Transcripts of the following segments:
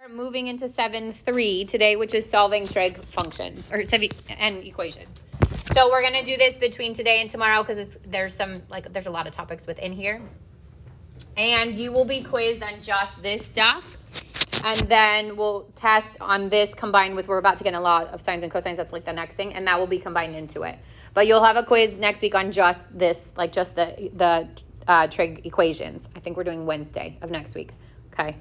We're moving into 7.3 today, which is solving trig functions or and equations. So we're gonna do this between today and tomorrow because there's a lot of topics within here, and you will be quizzed on just this stuff, and then we'll test on this combined with we're about to get a lot of sines and cosines. That's like the next thing, and that will be combined into it. But you'll have a quiz next week on just this, like just the trig equations. I think we're doing Wednesday of next week. Okay.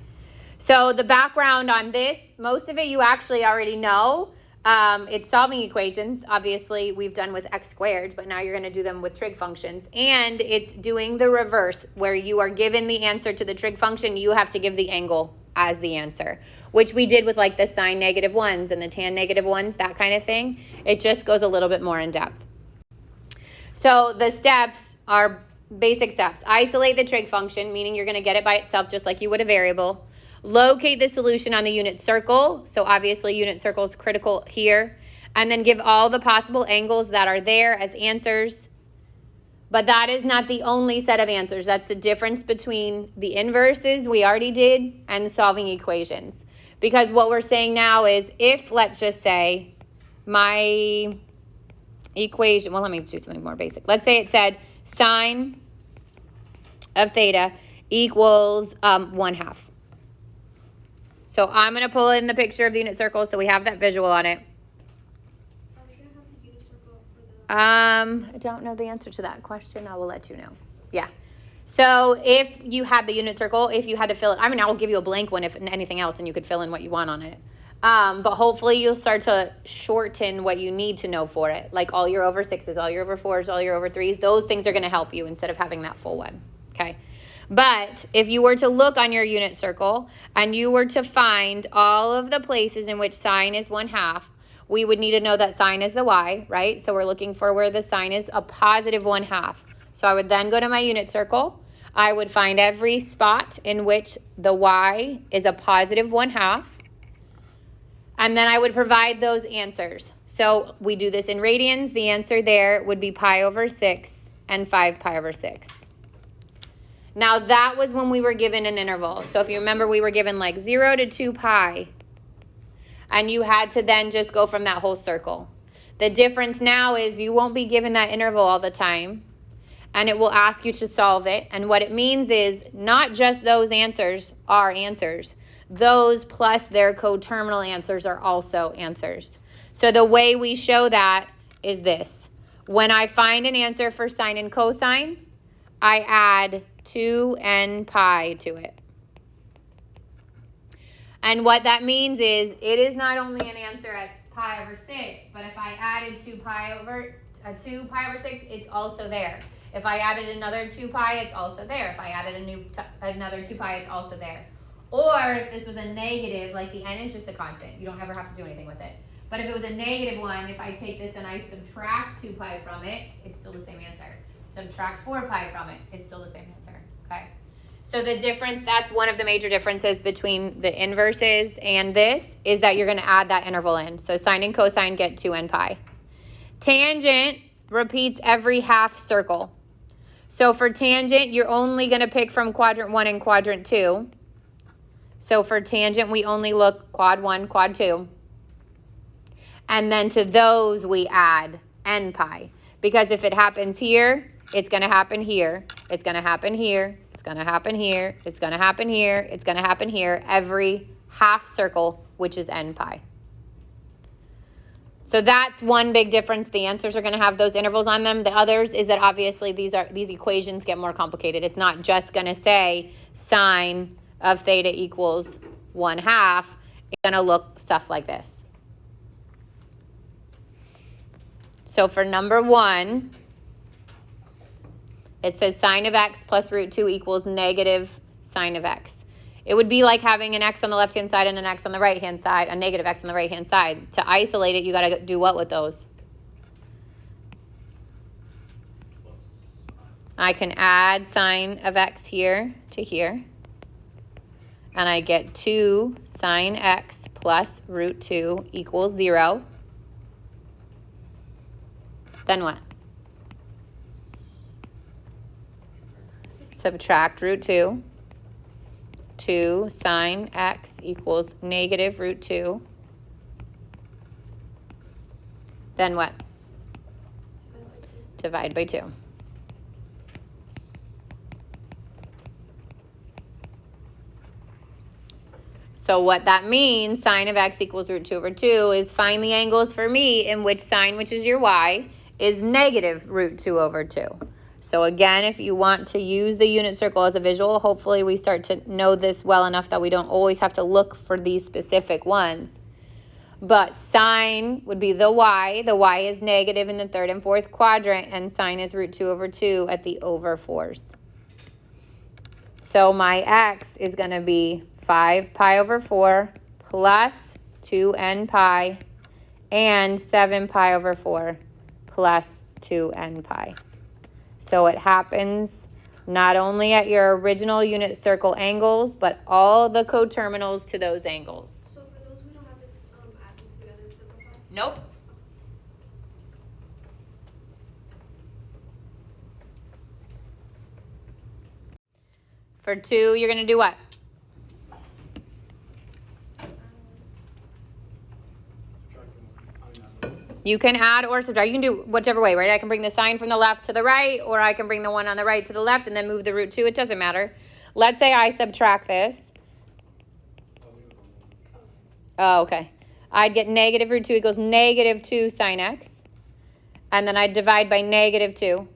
So the background on this, most of it you actually already know. It's solving equations. Obviously, we've done with x squared, but now you're going to do them with trig functions. And it's doing the reverse, where you are given the answer to the trig function. You have to give the angle as the answer, which we did with like the sine -1s and the tan -1s, that kind of thing. It just goes a little bit more in depth. So the steps are basic steps. Isolate the trig function, meaning you're going to get it by itself just like you would a variable. Locate the solution on the unit circle. So obviously unit circle is critical here. And then give all the possible angles that are there as answers. But that is not the only set of answers. That's the difference between the inverses we already did and solving equations. Because what we're saying now is if, let's just say, my equation, well, let me do something more basic. Let's say it said sine of theta equals 1/2. So I'm going to pull in the picture of the unit circle so we have that visual on it. Are we going to have the unit circle for the... I don't know the answer to that question. I will let you know. Yeah. So if you had the unit circle, if you had to fill it, I mean, I'll give you a blank one if anything else, and you could fill in what you want on it. But hopefully you'll start to shorten what you need to know for it. Like all your over 6s, all your over 4s, all your over 3s. Those things are going to help you instead of having that full one. Okay. But if you were to look on your unit circle and you were to find all of the places in which sine is 1/2, we would need to know that sine is the y, right? So we're looking for where the sine is a positive 1/2. So I would then go to my unit circle. I would find every spot in which the y is a positive 1/2. And then I would provide those answers. So we do this in radians. The answer there would be pi over 6 and 5 pi over 6. Now that was when we were given an interval. So if you remember, we were given like 0 to 2 pi. And you had to then just go from that whole circle. The difference now is you won't be given that interval all the time. And it will ask you to solve it. And what it means is not just those answers are answers. Those plus their coterminal answers are also answers. So the way we show that is this. When I find an answer for sine and cosine, I add 2n pi to it. And what that means is it is not only an answer at pi over 6, but if I added 2 pi over 6, it's also there. If I added another 2 pi, it's also there. If I added another 2 pi, it's also there. Or if this was a negative, like the n is just a constant. You don't ever have to do anything with it. But if it was a negative one, if I take this and I subtract 2 pi from it, it's still the same answer. Subtract 4 pi from it, it's still the same answer. Okay. So the difference, that's one of the major differences between the inverses and this, is that you're going to add that interval in. So sine and cosine get 2n pi. Tangent repeats every half circle. So for tangent, you're only going to pick from quadrant 1 and quadrant 2. So for tangent, we only look quad 1, quad 2. And then to those, we add n pi. Because if it happens here, it's going to happen here. It's going to happen here. It's going to happen here. It's going to happen here. It's going to happen here. Every half circle, which is n pi. So that's one big difference. The answers are going to have those intervals on them. The others is that obviously these equations get more complicated. It's not just going to say sine of theta equals 1/2. It's going to look stuff like this. So for number 1, it says sine of x plus root 2 equals negative sine of x. It would be like having an x on the left-hand side and an x on the right-hand side, a negative x on the right-hand side. To isolate it, you got to do what with those? I can add sine of x here to here. And I get 2 sine x plus root 2 equals 0. Then what? Subtract root 2. 2 sine x equals negative root 2. Then what? Divide by 2. So what that means, sine of x equals root 2 over 2, is find the angles for me in which sine, which is your y, is negative root 2 over 2. So again, if you want to use the unit circle as a visual, hopefully we start to know this well enough that we don't always have to look for these specific ones. But sine would be the y. The y is negative in the third and fourth quadrant, and sine is root 2 over 2 at the over 4s. So my x is going to be 5 pi over 4 plus 2n pi and 7 pi over 4 plus 2n pi. So it happens not only at your original unit circle angles, but all the coterminals to those angles. So for those, we don't have to add them together and simplify? Nope. For 2, you're going to do what? You can add or subtract. You can do whichever way, right? I can bring the sign from the left to the right, or I can bring the one on the right to the left and then move the root 2. It doesn't matter. Let's say I subtract this. Oh, okay. I'd get negative root 2 equals negative 2 sine x. And then I'd divide by negative 2.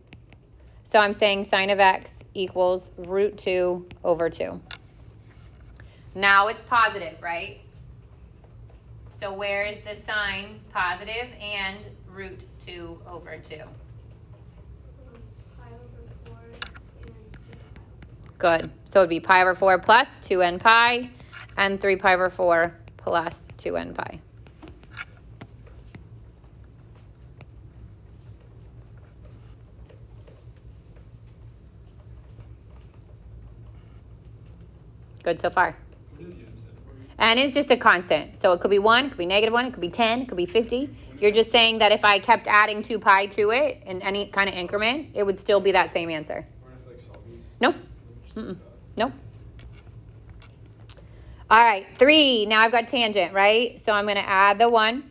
So I'm saying sine of x equals root 2 over 2. Now it's positive, right? So where is the sign positive and root 2 over 2? Pi over 4 and just pi over 4. Good. So it would be pi over 4 plus 2n pi and 3 pi over 4 plus 2n pi. Good so far. And it's just a constant. So it could be 1, it could be negative 1, it could be 10, it could be 50. You're just saying that if I kept adding 2 pi to it in any kind of increment, it would still be that same answer. No. No. All right, 3. Now I've got tangent, right? So I'm going to add the 1.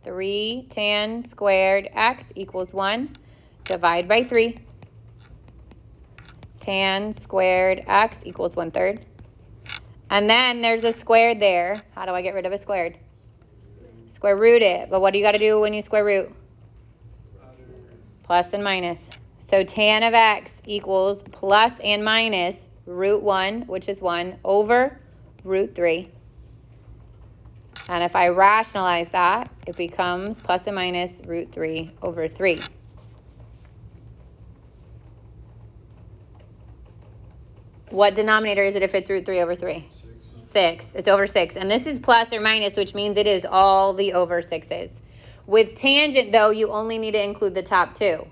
3 tan squared x equals 1. Divide by 3. Tan squared x equals 1/3. And then there's a squared there. How do I get rid of a squared? Square root it. But what do you got to do when you square root? Plus and minus. So tan of x equals plus and minus root 1, which is 1, over root 3. And if I rationalize that, it becomes plus and minus root 3 over 3. What denominator is it if it's root 3 over 3? 6. It's over 6. And this is plus or minus, which means it is all the over 6s. With tangent, though, you only need to include the top 2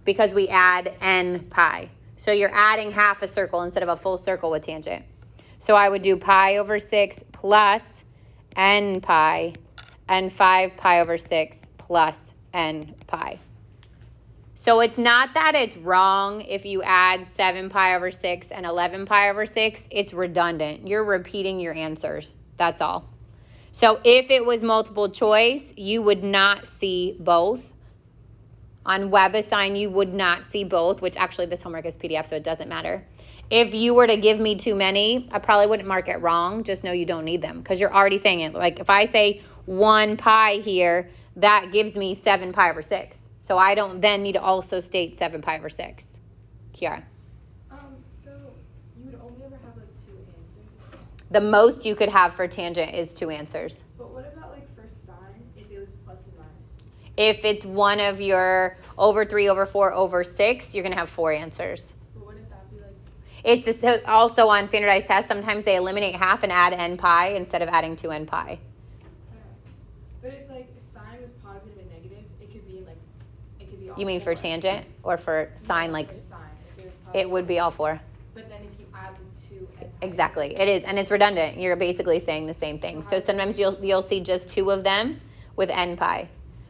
because we add n pi. So you're adding half a circle instead of a full circle with tangent. So I would do pi over 6 plus n pi and 5 pi over 6 plus n pi. So it's not that it's wrong if you add 7 pi over 6 and 11 pi over 6. It's redundant. You're repeating your answers. That's all. So if it was multiple choice, you would not see both. On WebAssign, you would not see both, which actually this homework is PDF, so it doesn't matter. If you were to give me too many, I probably wouldn't mark it wrong. Just know you don't need them because you're already saying it. Like if I say 1 pi here, that gives me 7 pi over 6. So I don't then need to also state 7 pi over 6. Kiara. So you would only ever have like 2 answers? The most you could have for tangent is 2 answers. But what about like for sine if it was plus and minus? If it's one of your over 3 over 4 over 6, you're going to have 4 answers. But wouldn't that be like? It's also on standardized tests. Sometimes they eliminate half and add n pi instead of adding 2n pi. Okay. But if like sine was positive and negative, it could be like, it could be all You mean for 4. tangent or for sine? No, Like for sine, if it was positive. it would be all 4. But then if you add the 2 and Exactly. It is. And it's redundant. You're basically saying the same thing. So sometimes you'll see just 2 of them with n pi.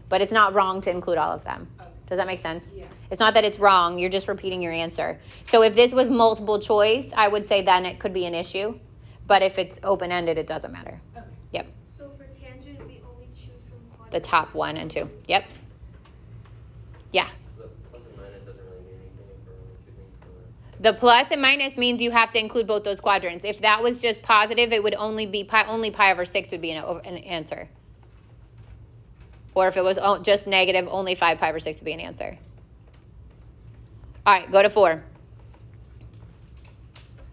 But it's not wrong to include all of them. Okay. Does Does that make sense? Yeah. It's not that it's wrong, you're just repeating your answer. So if this was multiple choice, I would say then it could be an issue. But if it's open-ended, it doesn't matter. Okay. Yep. So for tangent, we only choose from quadrant The top 1 and 2. Yep. Yeah. The plus and minus doesn't really mean anything if we're only choosing for. The plus and minus means you have to include both those quadrants. If that was just positive, it would only be only pi over 6 would be an answer. Or if it was just negative, only 5 pi over 6 would be an answer. All right, go to 4.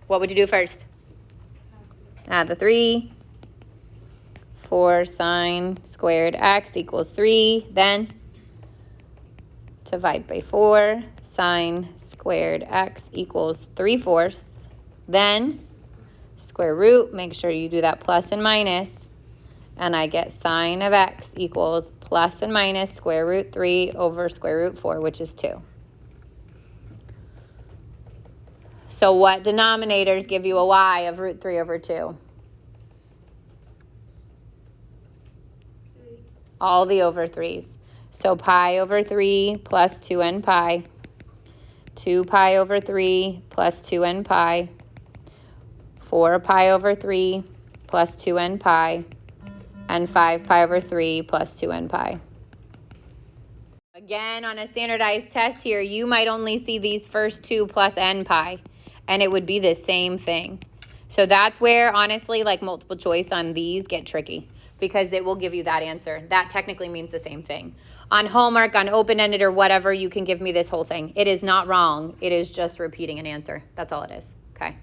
What would you do first? Add the 3. 4 sine squared x equals 3. Then divide by 4. Sine squared x equals 3/4. Then square root. Make sure you do that plus and minus. And I get sine of x equals plus and minus square root 3 over square root 4, which is 2. So what denominators give you a y of root 3 over 2? 3. All the over 3s. So pi over 3 plus 2n pi. 2 pi over 3 plus 2n pi. 4 pi over 3 plus 2n pi. And 5 pi over 3 plus 2n pi. Again, on a standardized test here, you might only see these first two plus n pi. And it would be the same thing. So that's where, honestly, like multiple choice on these get tricky. Because it will give you that answer. That technically means the same thing. On homework, on open-ended or whatever, you can give me this whole thing. It is not wrong. It is just repeating an answer. That's all it is. Okay?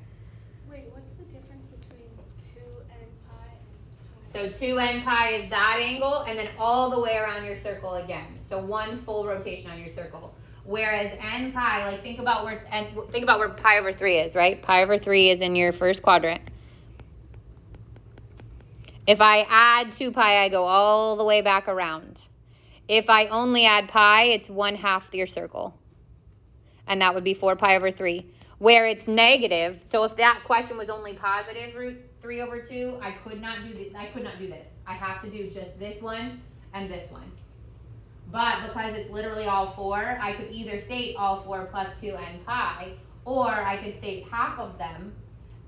Wait, what's the difference between 2n pi and pi? So 2n pi is that angle, and then all the way around your circle again. So one full rotation on your circle. Whereas n pi, like think about where pi over 3 is, right? Pi over 3 is in your first quadrant. If I add 2 pi, I go all the way back around. If I only add pi, it's 1/2 your circle. And that would be 4 pi over 3. Where it's negative, so if that question was only positive root 3 over 2, I could not do this. I have to do just this one and this one. But because it's literally all 4, I could either state all 4 plus 2n pi, or I could state half of them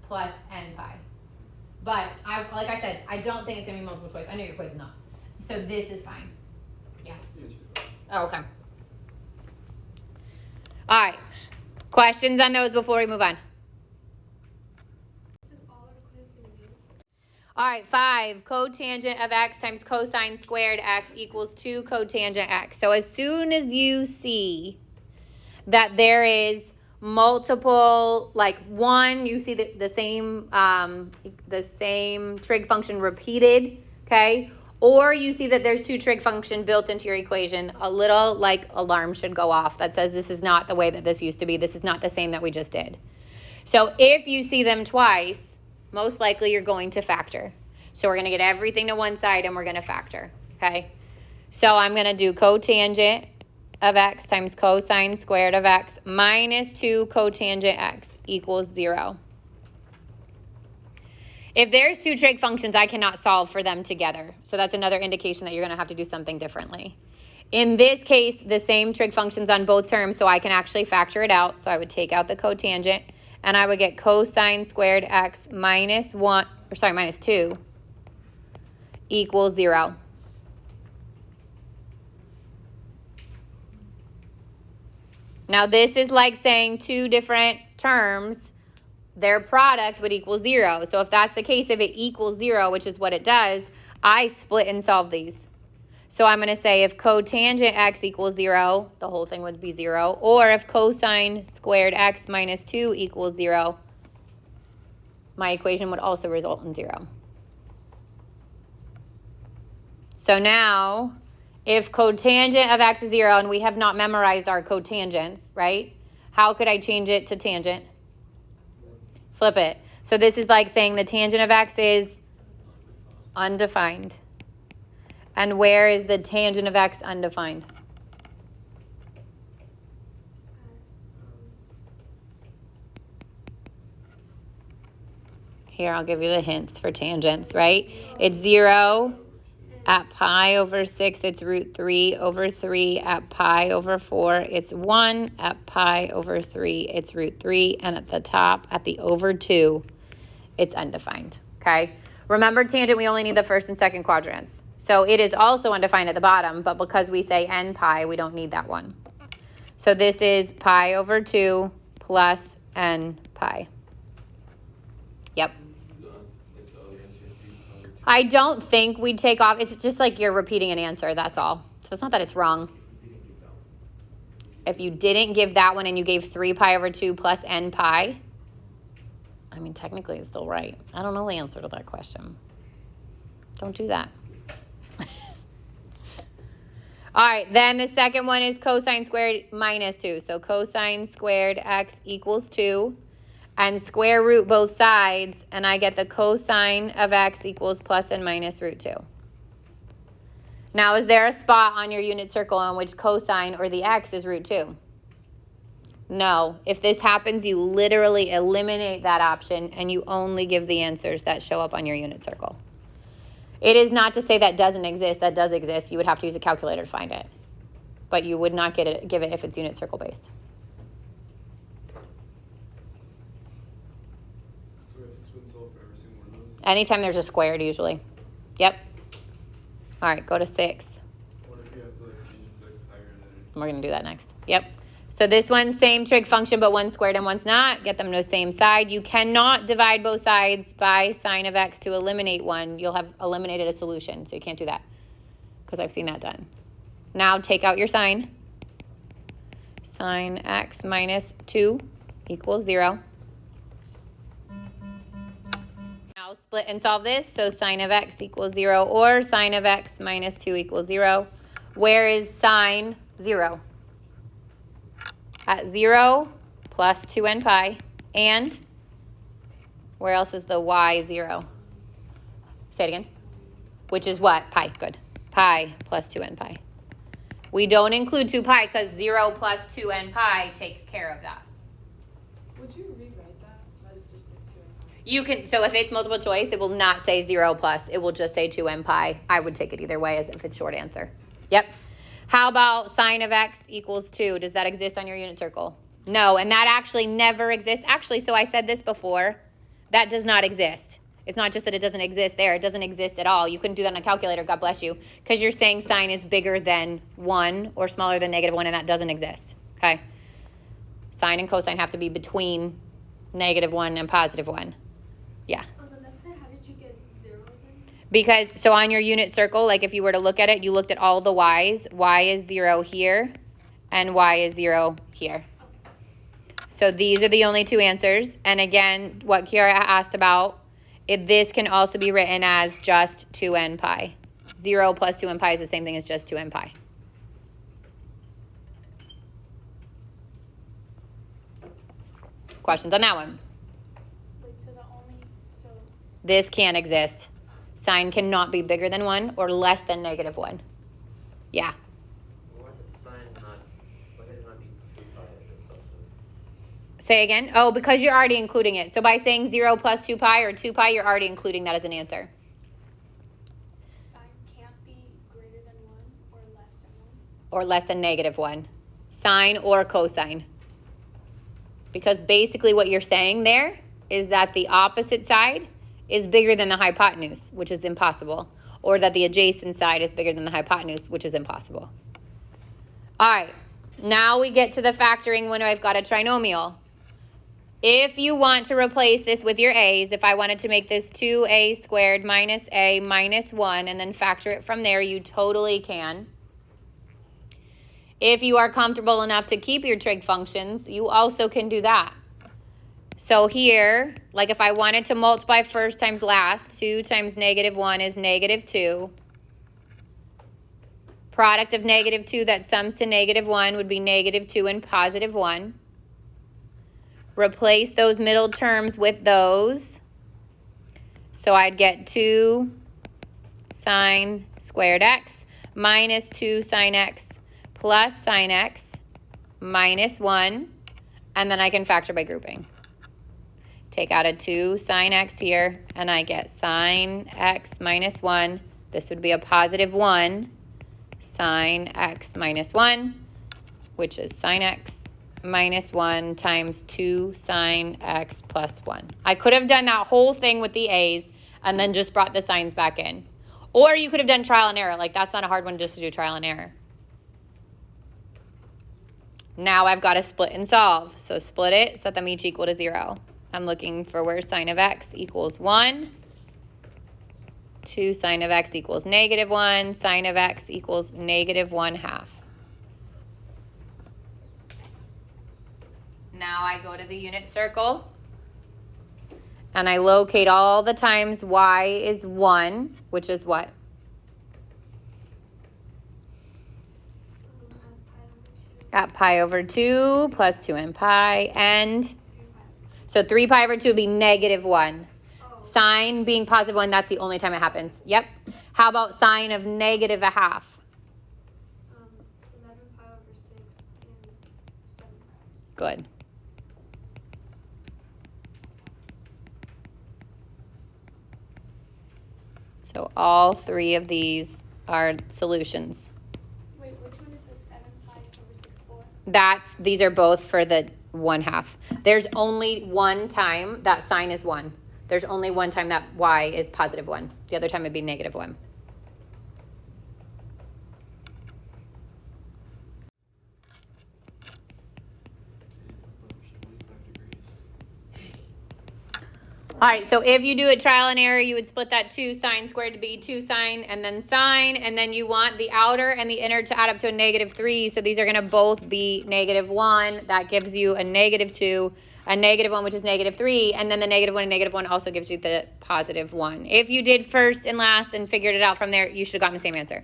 plus n pi. But like I said, I don't think it's going to be multiple choice. I know your quiz is not. So this is fine. Yeah. Oh, okay. All right. Questions on those before we move on? This is all our quiz gonna be. All right, 5. Cotangent of x times cosine squared x equals 2 cotangent x. So as soon as you see that there is multiple, like 1, you see the same trig function repeated, okay? Or you see that there's 2 trig function built into your equation, a little like alarm should go off that says this is not the way that this used to be. This is not the same that we just did. So if you see them twice, most likely you're going to factor. So we're going to get everything to one side and we're going to factor, okay? So I'm going to do cotangent of x times cosine squared of x minus 2 cotangent x equals 0. If there's 2 trig functions, I cannot solve for them together. So that's another indication that you're going to have to do something differently. In this case, the same trig functions on both terms, so I can actually factor it out. So I would take out the cotangent, and I would get cosine squared x minus 2 equals 0. Now this is like saying 2 different terms, their product would equal 0. So if that's the case, if it equals 0, which is what it does, I split and solve these. So I'm going to say if cotangent x equals 0, the whole thing would be 0. Or if cosine squared x minus 2 equals 0, my equation would also result in 0. So now, if cotangent of x is 0, and we have not memorized our cotangents, right? How could I change it to tangent? Flip it. So this is like saying the tangent of x is undefined. And where is the tangent of x undefined? Here, I'll give you the hints for tangents, right? It's 0 At pi over 6, it's root 3 over 3. At pi over 4, it's 1. At pi over 3, it's root 3. And at the top, at the over 2, it's undefined, okay? Remember, tangent, we only need the first and second quadrants. So it is also undefined at the bottom, but because we say n pi, we don't need that one. So this is pi over 2 plus n pi. Yep. I don't think we'd take off. It's just like you're repeating an answer, that's all. So it's not that it's wrong. If you didn't give that one and you gave 3 pi over 2 plus n pi, I mean, technically it's still right. I don't know the answer to that question. Don't do that. All right, then the second one is cosine squared minus 2. So cosine squared x equals 2. And square root both sides, and I get the cosine of x equals plus and minus root 2. Now, is there a spot on your unit circle on which cosine or the x is root 2? No. If this happens, you literally eliminate that option, and you only give the answers that show up on your unit circle. It is not to say that doesn't exist. That does exist. You would have to use a calculator to find it. But you would not give it if it's unit circle based. Anytime there's a squared, usually. Yep. All right, go to 6. What if you have to change the higher identity? We're going to do that next. Yep. So this one's same trig function, but one's squared and one's not. Get them to the same side. You cannot divide both sides by sine of x to eliminate one. You'll have eliminated a solution, so you can't do that because I've seen that done. Now take out your sine. Sine x minus 2 equals 0. Now split and solve this. So sine of x equals 0 or sine of x minus 2 equals 0. Where is sine 0? At 0 plus 2n pi. And where else is the y 0? Say it again. Which is what? Pi. Good. Pi plus 2n pi. We don't include 2 pi because 0 plus 2n pi takes care of that. Would you rewrite that as just a 2n pi? You can, so if it's multiple choice, it will not say 0 plus. It will just say 2n pi. I would take it either way as if it's short answer. Yep. How about sine of x equals 2? Does that exist on your unit circle? No, and that actually never exists. Actually, so I said this before. That does not exist. It's not just that it doesn't exist there. It doesn't exist at all. You couldn't do that on a calculator, God bless you, because you're saying sine is bigger than 1 or smaller than negative 1, and that doesn't exist, okay? Sine and cosine have to be between negative 1 and positive 1. Yeah. On the left side, how did you get 0 again? Because, so on your unit circle, like if you were to look at it, you looked at all the y's. Y is 0 here, and y is 0 here. So these are the only two answers. And again, what Kiara asked about, if this can also be written as just 2n pi. 0 plus 2n pi is the same thing as just 2n pi. Questions on that one? Wait, so This can't exist. Sine cannot be bigger than 1 or less than negative 1. Yeah. Why could it not be 2 pi if it's also? Say again? Oh, because you're already including it. So by saying 0 plus 2 pi or 2 pi, you're already including that as an answer. sine can't be greater than 1 or less than 1? Or less than negative 1. Sine or cosine. Because basically what you're saying there is that the opposite side is bigger than the hypotenuse, which is impossible. Or that the adjacent side is bigger than the hypotenuse, which is impossible. All right. Now we get to the factoring when I've got a trinomial. If you want to replace this with your a's, if I wanted to make this 2a squared minus a minus 1 and then factor it from there, you totally can. If you are comfortable enough to keep your trig functions, you also can do that. So here, like if I wanted to multiply first times last, 2 times negative 1 is negative 2. Product of negative 2 that sums to negative 1 would be negative 2 and positive 1. Replace those middle terms with those. So I'd get 2 sine squared x minus 2 sine x plus sine x minus 1. And then I can factor by grouping. Take out a 2 sine x here, and I get sine x minus 1 This would be a positive 1 sine x minus 1, which is sine x minus 1 times 2 sine x plus 1. I could have done that whole thing with the a's and then just brought the signs back in. Or you could have done trial and error. Like, that's not a hard one just to do trial and error. Now I've got to split and solve. So split it, set them each equal to 0. I'm looking for where sine of x equals 1. 2 sine of x equals negative 1. Sine of x equals negative 1/2. Now I go to the unit circle. And I locate all the times y is 1, which is what? At pi over 2 plus 2n pi, and so 3 pi over 2 would be negative 1. Sine being positive 1, that's the only time it happens. Yep. How about sine of negative 1/2? 11 pi over 6 and 7 pi. Good. So all 3 of these are solutions. Wait, which one is the 7 pi over 6 for? These are both for the 1/2. There's only one time that sine is 1. There's only one time that y is positive 1. The other time it'd be negative 1. All right, so if you do a trial and error, you would split that 2 sine squared to be 2 sine and then sine, and then you want the outer and the inner to add up to a negative 3, so these are going to both be negative 1. That gives you a negative 2, a negative 1, which is negative 3, and then the negative 1 and negative 1 also gives you the positive 1. If you did first and last and figured it out from there, you should have gotten the same answer.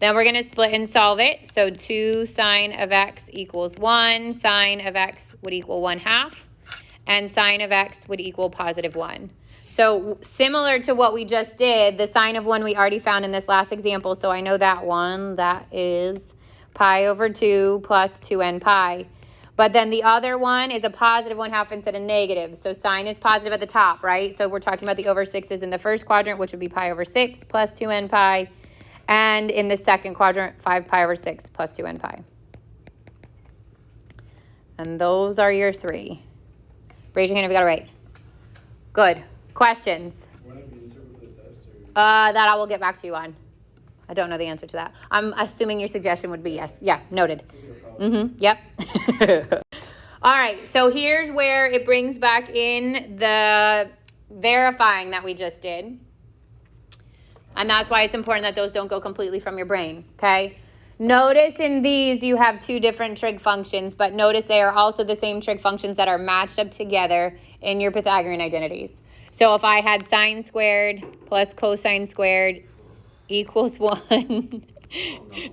Then we're going to split and solve it. So 2 sine of x equals 1. Sine of x would equal 1/2. And sine of x would equal positive 1. So similar to what we just did, the sine of 1 we already found in this last example, so I know that one. That is pi over 2 plus 2n pi. But then the other one is a positive 1/2 instead of negative. So sine is positive at the top, right? So we're talking about the over 6's in the first quadrant, which would be pi over 6 plus 2n pi. And in the second quadrant, 5 pi over 6 plus 2n pi. And those are your 3. Raise your hand if you got it right. Good. Questions? What have you answered with the test? Or? That I will get back to you on. I don't know the answer to that. I'm assuming your suggestion would be yes. Yeah, noted. Yep. All right, so here's where it brings back in the verifying that we just did. And that's why it's important that those don't go completely from your brain, okay? Notice in these you have 2 different trig functions, but notice they are also the same trig functions that are matched up together in your Pythagorean identities. So if I had sine squared plus cosine squared equals 1,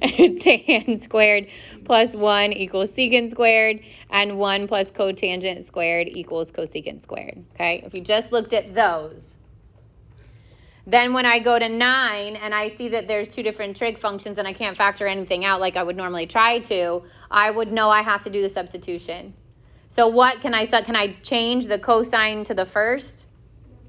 and tan squared plus 1 equals secant squared, and 1 plus cotangent squared equals cosecant squared, okay? If you just looked at those. Then when I go to 9 and I see that there's 2 different trig functions and I can't factor anything out like I would normally try to, I would know I have to do the substitution. So what can I set? Can I change the cosine to the first?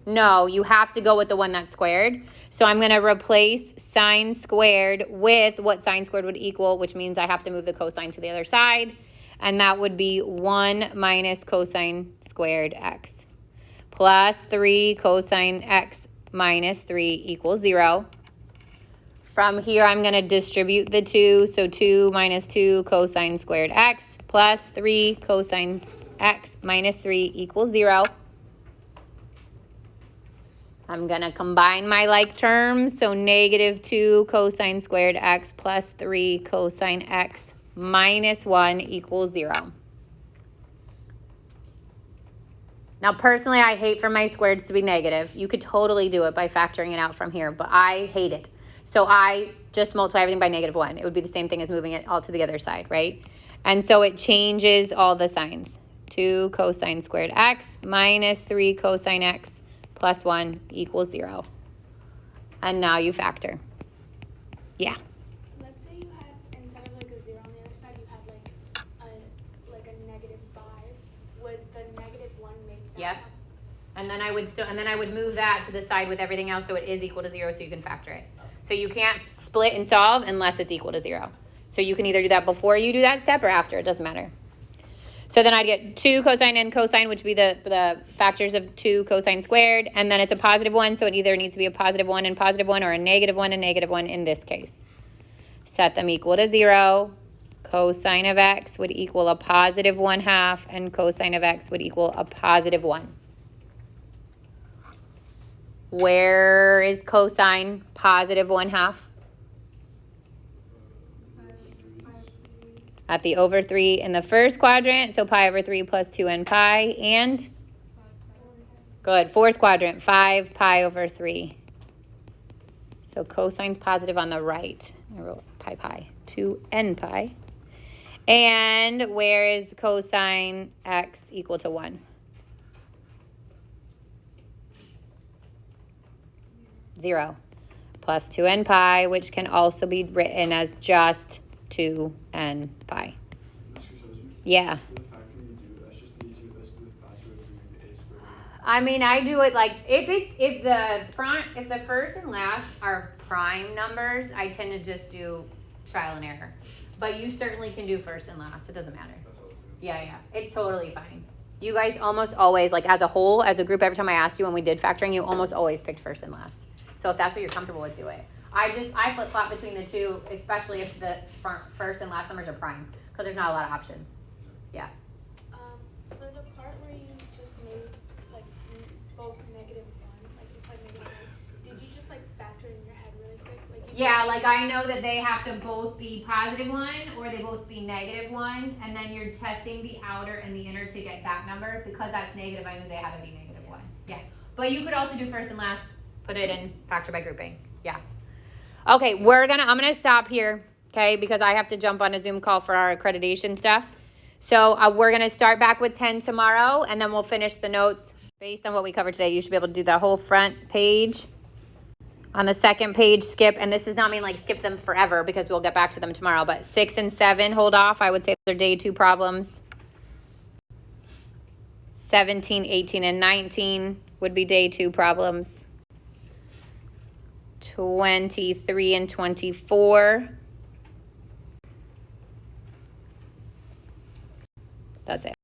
No, you have to go with the one that's squared. So I'm going to replace sine squared with what sine squared would equal, which means I have to move the cosine to the other side. And that would be 1 minus cosine squared x plus 3 cosine x minus 3 equals 0. From here, I'm going to distribute the 2. So 2 minus 2 cosine squared x plus 3 cosine x minus 3 equals 0. I'm going to combine my like terms. So negative 2 cosine squared x plus 3 cosine x minus 1 equals 0. Now, personally, I hate for my squareds to be negative. You could totally do it by factoring it out from here, but I hate it. So I just multiply everything by negative 1. It would be the same thing as moving it all to the other side, right? And so it changes all the signs. 2 cosine squared x minus 3 cosine x plus 1 equals 0. And now you factor. Yeah. Let's say you had, instead of like a 0 on the other side, you had like a negative 5. Would the negative 1 make that Yep. possible? And then I would move that to the side with everything else so it is equal to 0 so you can factor it. So you can't split and solve unless it's equal to 0. So you can either do that before you do that step or after, it doesn't matter. So then I'd get 2 cosine and cosine, which would be the factors of 2 cosine squared, and then it's a positive 1, so it either needs to be a positive 1 and positive 1 or a negative 1 and negative 1 in this case. Set them equal to 0. Cosine of x would equal a positive 1/2, and cosine of x would equal a positive 1. Where is cosine positive 1/2? At the over 3 in the first quadrant, so pi over 3 plus 2n pi, and good, fourth quadrant, 5 pi over 3. So cosine's positive on the right. I wrote pi, 2n pi. And where is cosine x equal to 1? 0 plus 2n pi, which can also be written as just 2n pi. Yeah. The factor you do, that's just the easier, that's the faster way of doing the a squared. I mean, I do it like if the first and last are prime numbers, I tend to just do trial and error. But you certainly can do first and last. It doesn't matter. That's all it is. Yeah, it's totally fine. You guys almost always, like as a whole, as a group, every time I asked you when we did factoring, you almost always picked first and last. So if that's what you're comfortable with, do it. I flip-flop between the two, especially if the first and last numbers are prime, because there's not a lot of options. Yeah. For the part where you just made like both negative 1, like you put negative 1, did you just like factor in your head really quick? Like Yeah, like I know that they have to both be positive 1 or they both be negative 1, and then you're testing the outer and the inner to get that number. Because that's negative, I knew they had to be negative 1. Yeah. But you could also do first and last, put it in factor by grouping. Yeah. Okay, I'm gonna stop here, okay, because I have to jump on a Zoom call for our accreditation stuff. So we're gonna start back with 10 tomorrow, and then we'll finish the notes based on what we covered today. You should be able to do the whole front page. On the second page, skip, and this does not mean like skip them forever because we'll get back to them tomorrow, but 6 and 7, hold off. I would say they're day 2 problems. 17, 18, and 19 would be day 2 problems. 23 and 24. That's it.